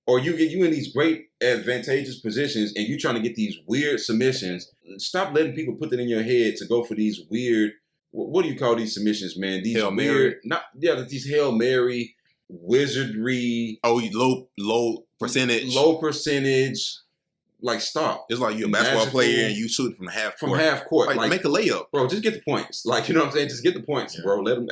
or you in these great advantageous positions and you trying to get these weird submissions. Stop letting people put that in your head to go for these weird. What do you call these submissions, man? These Hail weird, Mary. these Hail Mary wizardry. Oh, low percentage. Low percentage. Like, stop. It's like you're a basketball player and you shoot from half court. From half court. Like, make a layup. Bro, just get the points. Like, you know what I'm saying? Just get the points, bro. Let them.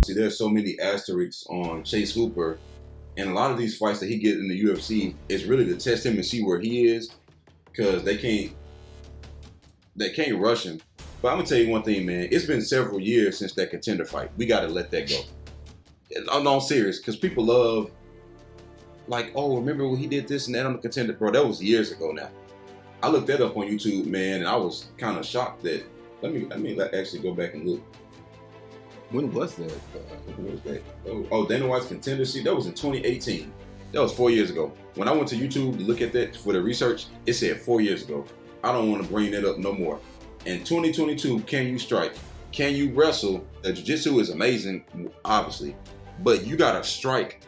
See, there's so many asterisks on Chase Hooper, and a lot of these fights that he gets in the UFC is really to test him and see where he is, because they can't rush him. But I'm gonna tell you one thing, man. It's been several years since that Contender fight. We gotta let that go. I'm serious, because people love, like, oh, remember when he did this and that on the Contender? Bro, that was years ago now. I looked that up on YouTube, man, and I was kind of shocked that. Let me actually go back and look. When was that? When was that? Oh, Dana White's Contender. See, that was in 2018. That was 4 years ago. When I went to YouTube to look at that for the research, it said 4 years ago. I don't want to bring that up no more. In 2022, can you strike? Can you wrestle? The jiu-jitsu is amazing, obviously, but you got to strike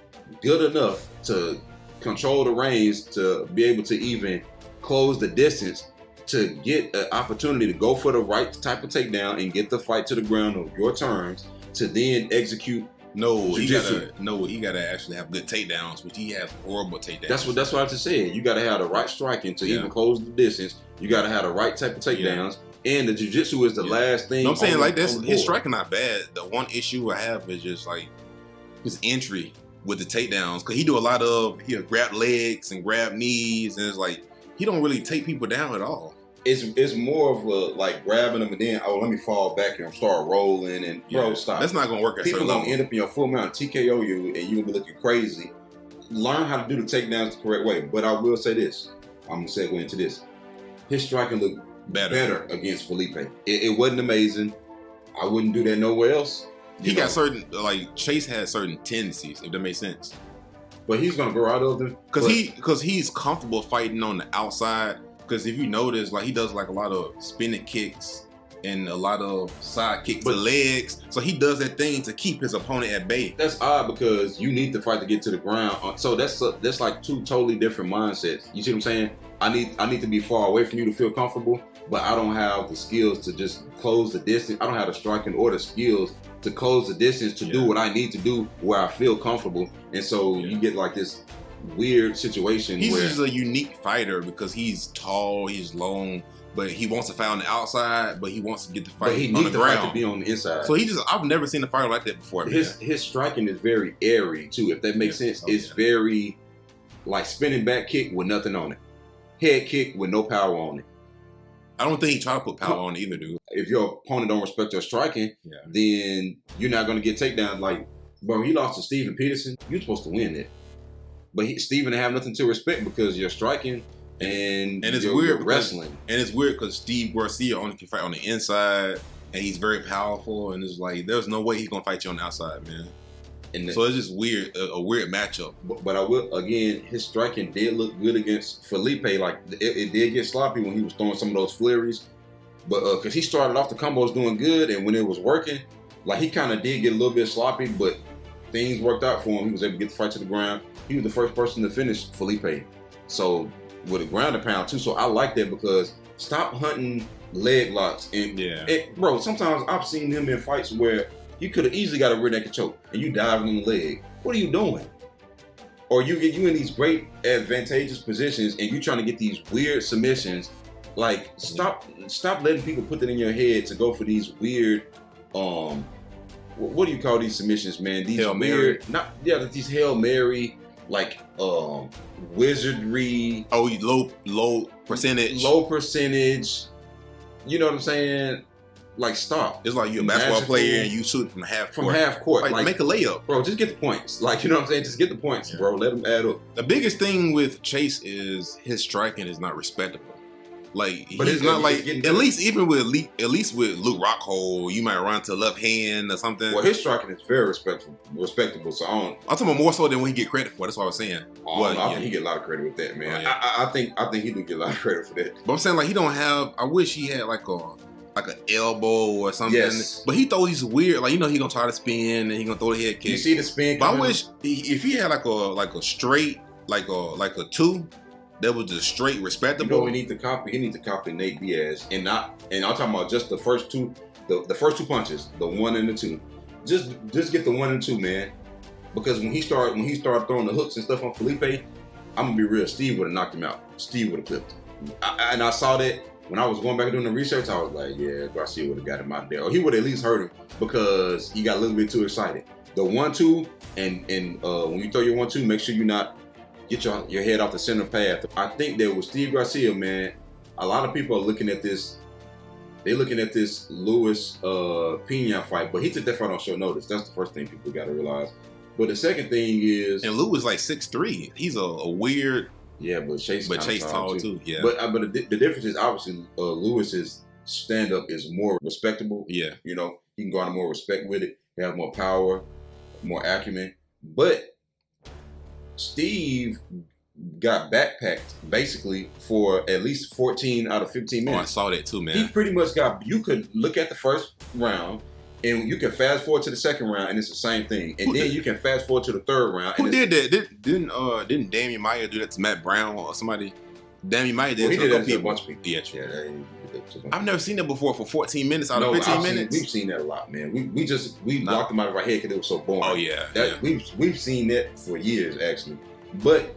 good enough to control the reins, to be able to even close the distance, to get an opportunity to go for the right type of takedown and get the fight to the ground on your terms, to then execute. He gotta actually have good takedowns, which he has horrible takedowns. That's what I just said. You gotta have the right striking to even close the distance. You gotta have the right type of takedowns. And the jiu-jitsu is the last thing. I'm saying, like, this, his striking not bad. The one issue I have is just like his entry with the takedowns, because he do a lot of grab legs and grab knees, and it's like he don't really take people down at all. It's more of a, like, grabbing them and then, oh, let me fall back and start rolling, and bro, stop. That's not gonna work. People gonna end up in your full mount, TKO you, and you gonna be looking crazy. Learn how to do the takedowns the correct way. But I will say this. I'm gonna segue into this. His striking looked better against Felipe. It wasn't amazing. I wouldn't do that nowhere else. He got certain, like, Chase has certain tendencies, if that makes sense. But he's gonna grow out of them. Because he's comfortable fighting on the outside. Because if you notice, like, he does like a lot of spinning kicks and a lot of side kicks to legs. So he does that thing to keep his opponent at bay. That's odd, because you need the fight to get to the ground. So that's like two totally different mindsets. You see what I'm saying? I need to be far away from you to feel comfortable, but I don't have the skills to just close the distance. I don't have the striking or the skills to close the distance to do what I need to do where I feel comfortable. And so you get like this weird situation. He's just a unique fighter because he's tall, he's long, but he wants to fight on the outside, but he wants to get the fight on the ground. But he needs the fight to be on the inside. So I've never seen a fighter like that before. His striking is very airy too, if that makes sense. It's very like spinning back kick with nothing on it. Head kick with no power on it. I don't think he tried to put power on it either, dude. If your opponent don't respect your striking, then you're not going to get takedown. Like, bro, he lost to Steven Peterson. You're supposed to win it. But Steven didn't have nothing to respect because you're striking and it's you're weird wrestling. And it's weird because Steve Garcia only can fight on the inside, and he's very powerful, and it's like, there's no way he's going to fight you on the outside, man. So it's just weird, a weird matchup. But I will, again, his striking did look good against Felipe. Like, it did get sloppy when he was throwing some of those flurries. But because he started off the combos doing good, and when it was working, like, he kind of did get a little bit sloppy, but things worked out for him. He was able to get the fight to the ground. He was the first person to finish Felipe. So, with a ground and pound, too. So, I like that, because stop hunting leg locks. And, bro, sometimes I've seen him in fights where you could have easily got a rear naked choke and you diving in the leg. What are you doing? Or you in these great advantageous positions and you trying to get these weird submissions. Like, stop letting people put that in your head to go for these weird, what do you call these submissions, man? These Hail weird, these Hail Mary, like wizardry. Oh, low percentage. Low percentage. You know what I'm saying? Like, stop. It's like you're a basketball player and you shoot from half court. From half court. Like, make a layup. Bro, just get the points. Like, you know what I'm saying? Just get the points, bro. Let them add up. The biggest thing with Chase is his striking is not respectable. Like But he's not like getting at least with Luke Rockhold, you might run to left hand or something. Well, his striking is very respectable. So I'm talking about more so than what he get credit for. That's what I was saying. I think he get a lot of credit with that, man. I think he do get a lot of credit for that. But I'm saying like he don't have. I wish he had like an elbow or something. Yes. But he throws these weird, like he gonna try to spin and he gonna throw the head kick. You see the spin? But I wish if he had like a straight like a 2 that was just straight respectable. You know, he need to copy Nate Diaz and I'm talking about just the first two, the first 2 punches, the 1 and the 2. Just get the 1 and 2, man. Because when he started throwing the hooks and stuff on Felipe, I'm gonna be real. Steve would have knocked him out. Steve would have clipped him. And I saw that when I was going back and doing the research. I was like, yeah, Garcia would have got him out there, or he would have at least hurt him because he got a little bit too excited. The 1-2 and when you throw your 1-2, make sure you not get your head off the center path. I think that with Steve Garcia, man, a lot of people are looking at this. They're looking at this Luis Pena fight, but he took that fight on short notice. That's the first thing people got to realize. But the second thing is, and Lou is like 6'3". He's a weird. Yeah, but Chase tall too. Yeah, but the difference is obviously Lewis's stand up is more respectable. Yeah, you know, he can garner more respect with it. He have more power, more acumen. But Steve got backpacked basically for at least 14 out of 15 minutes. Oh, I saw that too, man. He pretty much got. You could look at the first round. And you can fast forward to the second round, and it's the same thing. And then you can fast forward to the third round. Who did that? Didn't Damian Maia do that to Matt Brown or somebody? Damian Maia did. Well, he did that to a bunch of people. Yeah, true. I've never seen that before for 14 minutes out of 15 minutes. We've seen that a lot, man. We blocked them out of our head because it was so boring. Oh yeah, We've seen that for years actually. But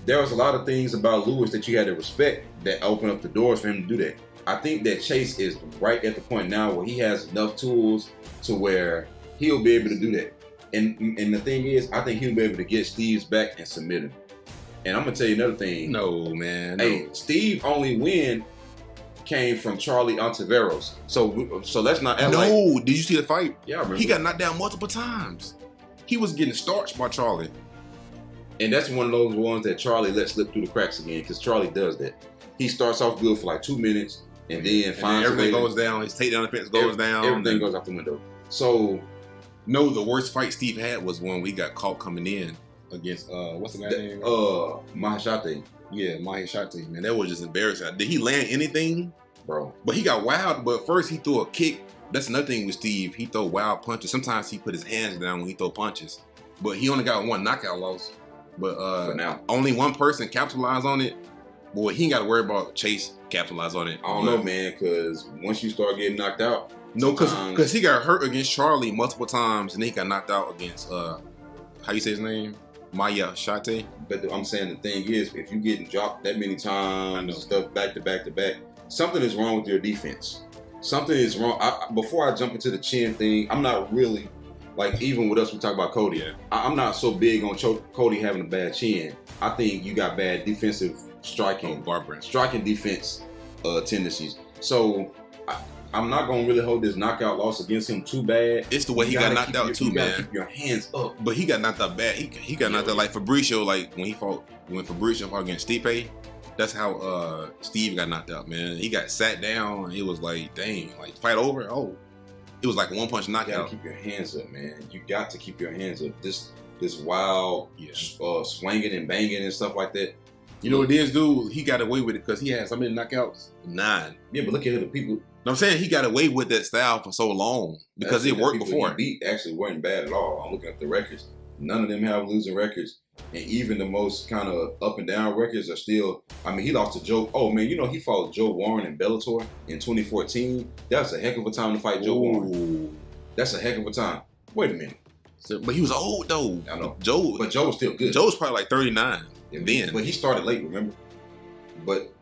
there was a lot of things about Lewis that you had to respect that opened up the doors for him to do that. I think that Chase is right at the point now where he has enough tools to where he'll be able to do that. And the thing is, I think he'll be able to get Steve's back and submit him. And I'm gonna tell you another thing. No, man. No. Hey, Steve only win came from Charlie Ontiveros. So let's not act like. No, did you see the fight? Yeah, I remember. He got knocked down multiple times. He was getting starched by Charlie. And that's one of those ones that Charlie lets slip through the cracks again, because Charlie does that. He starts off good for like 2 minutes, and then everything goes down. His takedown defense goes down. Everything goes out the window. So, no, the worst fight Steve had was when we got caught coming in against what's the guy's name? Maheshate. Yeah, Maheshate. Man, that was just embarrassing. Did he land anything, bro? But he got wild. But first he threw a kick. That's another thing with Steve. He throw wild punches. Sometimes he put his hands down when he throw punches. But he only got 1 knockout loss. But for now, only one person capitalized on it. Boy, he ain't got to worry about Chase capitalize on it. I don't know, man, because once you start getting knocked out, no, because he got hurt against Charlie multiple times, and then he got knocked out against how you say his name, Maheshate. But I'm saying the thing is, if you getting dropped that many times and stuff back to back to back, something is wrong with your defense. Something is wrong. Before I jump into the chin thing, I'm not really like, even with us, we talk about Cody. Yeah. I'm not so big on Cody having a bad chin. I think you got bad defensive striking defense tendencies. So I'm not gonna really hold this knockout loss against him too bad. It's the way he got knocked out too, man. You gotta keep your hands up. But he got knocked out bad. He got knocked out like Fabricio, like when Fabricio fought against Stipe. That's how Steve got knocked out, man. He got sat down and it was like, dang, like fight over. Oh, it was like a 1-punch knockout. You gotta keep your hands up, man. You got to keep your hands up. This wild swinging and banging and stuff like that. You know what this dude, he got away with it because he had so many knockouts? 9. Yeah, but look at the people. I'm saying he got away with that style for so long because it worked before. He beat actually weren't bad at all. I'm looking at the records. None of them have losing records. And even the most kind of up and down records are still, I mean, he lost to Joe. Oh, man, you know, he fought Joe Warren in Bellator in 2014. That's a heck of a time to fight Joe Warren. That's a heck of a time. Wait a minute. But he was old, though. I know. But Joe was still good. Joe was probably like 39 then. But he started late, remember? But,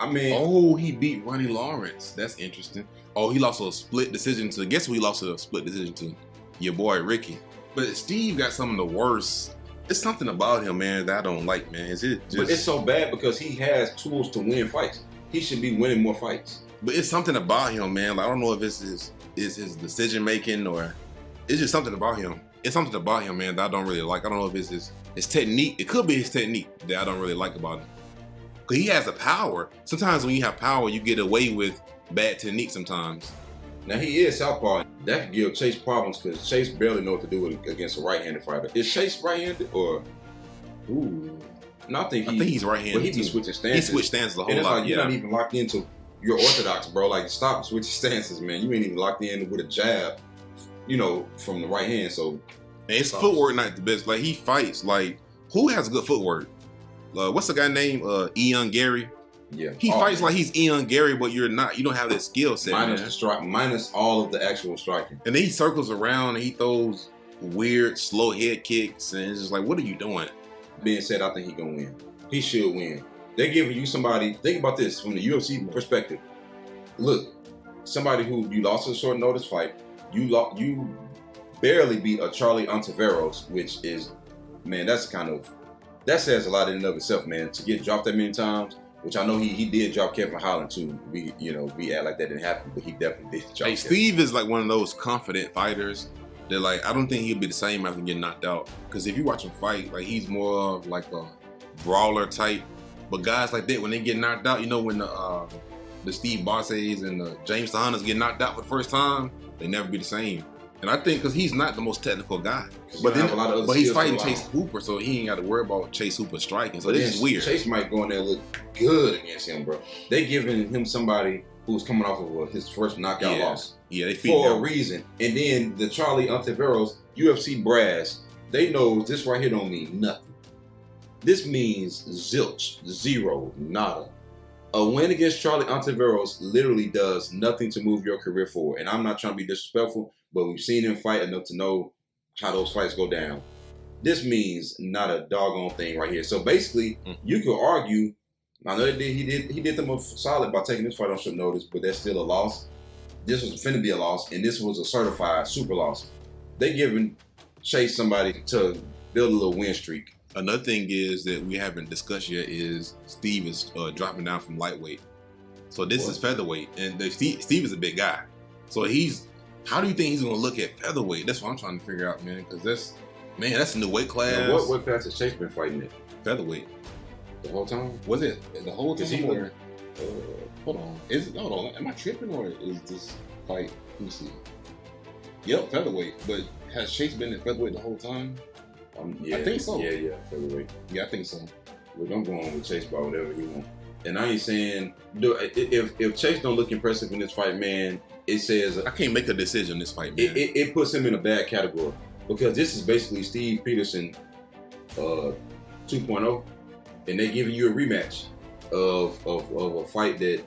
I mean. Oh, he beat Ronnie Lawrence. That's interesting. Oh, he lost a split decision to, guess who he lost a split decision to? Your boy, Ricky. But Steve got some of the worst. It's something about him, man, that I don't like, man. Is it just... But it's so bad because he has tools to win fights. He should be winning more fights. But it's something about him, man. Like, I don't know if it's his decision making or it's just something about him. It's something about him, man, that I don't really like. I don't know if it's his technique. It could be his technique that I don't really like about him. Because he has the power. Sometimes when you have power, you get away with bad technique sometimes. Now, he is southpaw. That could give Chase problems because Chase barely know what to do against a right-handed fighter. Is Chase right-handed or? Ooh. No, I think he's right-handed. But he be switching stances. He switched stances a whole and it's lot. Like, you're not even locked into your orthodox, bro. Like, stop switching stances, man. You ain't even locked in with a jab, from the right hand. So, and his footwork not the best. Like, he fights like, who has good footwork? What's the guy named Ian Gary? Yeah, he fights like he's Ian Gary, but you're not. You don't have that skill set. Minus the strike, minus all of the actual striking. And then he circles around and he throws weird slow head kicks, and it's just like, what are you doing? Being said, I think he gonna win. He should win. They're giving you somebody. Think about this from the UFC perspective. Look, somebody who you lost a short notice fight. You barely beat a Charlie Ontiveros, which is, man, that says a lot in and of itself, man. To get dropped that many times. Which I know he did drop Kevin Holland too. We act like that didn't happen, but he definitely did drop. Hey, Steve is like one of those confident fighters that, like, I don't think he'll be the same after getting knocked out. Because if you watch him fight, like, he's more of like a brawler type. But guys like that, when they get knocked out, when the Steve Barces and the James Hunters get knocked out for the first time, they never be the same. And I think because he's not the most technical guy, but he's fighting Chase Hooper, so he ain't got to worry about Chase Hooper striking. So this is weird. Chase might go in there and look good against him, bro. They giving him somebody who's coming off of his first knockout loss. Yeah, they for a reason. And then the Charlie Ontiveros UFC brass, they know this right here don't mean nothing. This means zilch, zero, nada. A win against Charlie Ontiveros literally does nothing to move your career forward. And I'm not trying to be disrespectful, but we've seen him fight enough to know how those fights go down. This means not a doggone thing right here. So basically, you could argue, I know he did them a solid by taking this fight on short notice, but that's still a loss. This was finna be a loss, and this was a certified super loss. They giving Chase somebody to build a little win streak. Another thing is that we haven't discussed yet is Steve is dropping down from lightweight. So this is featherweight, and Steve is a big guy. So how do you think he's going to look at featherweight? That's what I'm trying to figure out, man. Because that's a new weight class. Now, what weight class has Chase been fighting at? Featherweight. The whole time? Was it the whole time? Hold on. Hold on. Am I tripping or is this fight? Let me see. Yep, featherweight. But has Chase been at featherweight the whole time? Yeah, I think so. Yeah, featherweight. Yeah, I think so. Look, I'm going with Chase by whatever he wants. And I ain't saying if Chase don't look impressive in this fight, man, it says I can't make a decision in this fight, man. It puts him in a bad category because this is basically Steve Peterson 2.0, and they're giving you a rematch of a fight that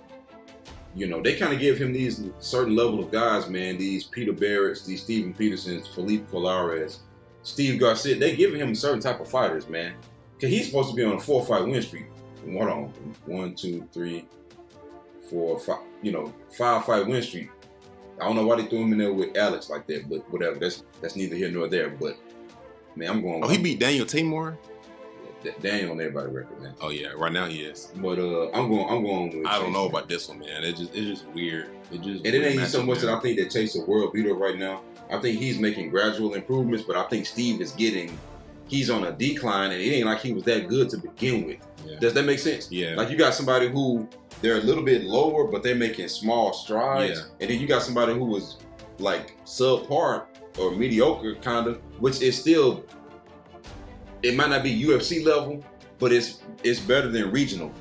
they kind of give him these certain level of guys, man. These Peter Barretts, these Steven Petersons, Felipe Colares, Steve Garcia. They giving him a certain type of fighters, man. Because he's supposed to be on a 4-fight win streak. Hold on, 1, 2, 3, 4, 5. 5-fight win streak. I don't know why they threw him in there with Alex like that, but whatever. That's neither here nor there. But man, I'm going. Oh, he beat Daniel Timor. Daniel on everybody's record, man. Oh yeah, right now he is. But I'm going with. I don't know about this one, man. It's just weird. It ain't so much that I think that Chase is a world beater right now. I think he's making gradual improvements, but I think Steve he's on a decline, and it ain't like he was that good to begin with. Yeah. Does that make sense? Yeah. Like you got somebody who they're a little bit lower, but they're making small strides. Yeah. And then you got somebody who was like subpar or mediocre kind of, which is still, it might not be UFC level, but it's better than regional.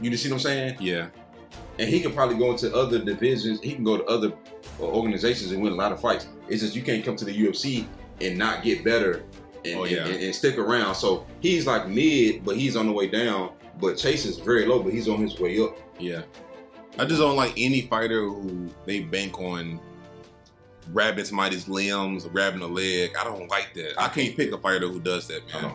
You see what I'm saying? Yeah. And he can probably go into other divisions. He can go to other organizations and win a lot of fights. It's just you can't come to the UFC and not get better and stick around. So he's like mid, but he's on the way down. But Chase is very low, but he's on his way up. Yeah. I just don't like any fighter who they bank on grabbing somebody's limbs or grabbing a leg. I don't like that. I can't pick a fighter who does that, man.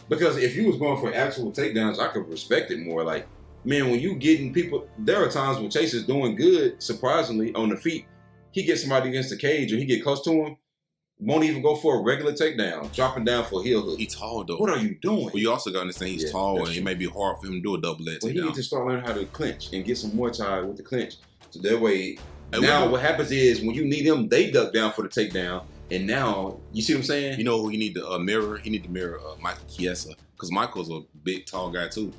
Because if you was going for actual takedowns, I could respect it more. Like, man, when you getting people, there are times when Chase is doing good, surprisingly, on the feet. He gets somebody against the cage or he get close to him, won't even go for a regular takedown, dropping down for a heel hook. He's tall, though. What are you doing? Well, you also got to understand he's tall, and it may be hard for him to do a double leg takedown. He needs to start learning how to clinch and get some Muay Thai with the clinch. So that way, now what happens is when you need them, they duck down for the takedown. And now, you see what I'm saying? You know who you need to mirror? He need to mirror Michael Chiesa. Because Michael's a big, tall guy, too.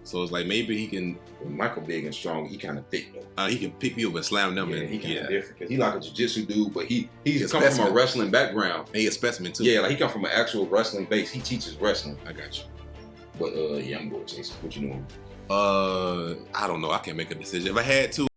So it's like maybe he can. Michael big and strong. He kind of thick though. He can pick you up and slam them. Yeah, and he kind of different because he like a jiu-jitsu dude, but he's a come from specimen. a wrestling background. And he a specimen too. Yeah, like he come from an actual wrestling base. He teaches wrestling. I got you. But yeah, I'm going with Jason. What you doing? I don't know. I can't make a decision. If I had to,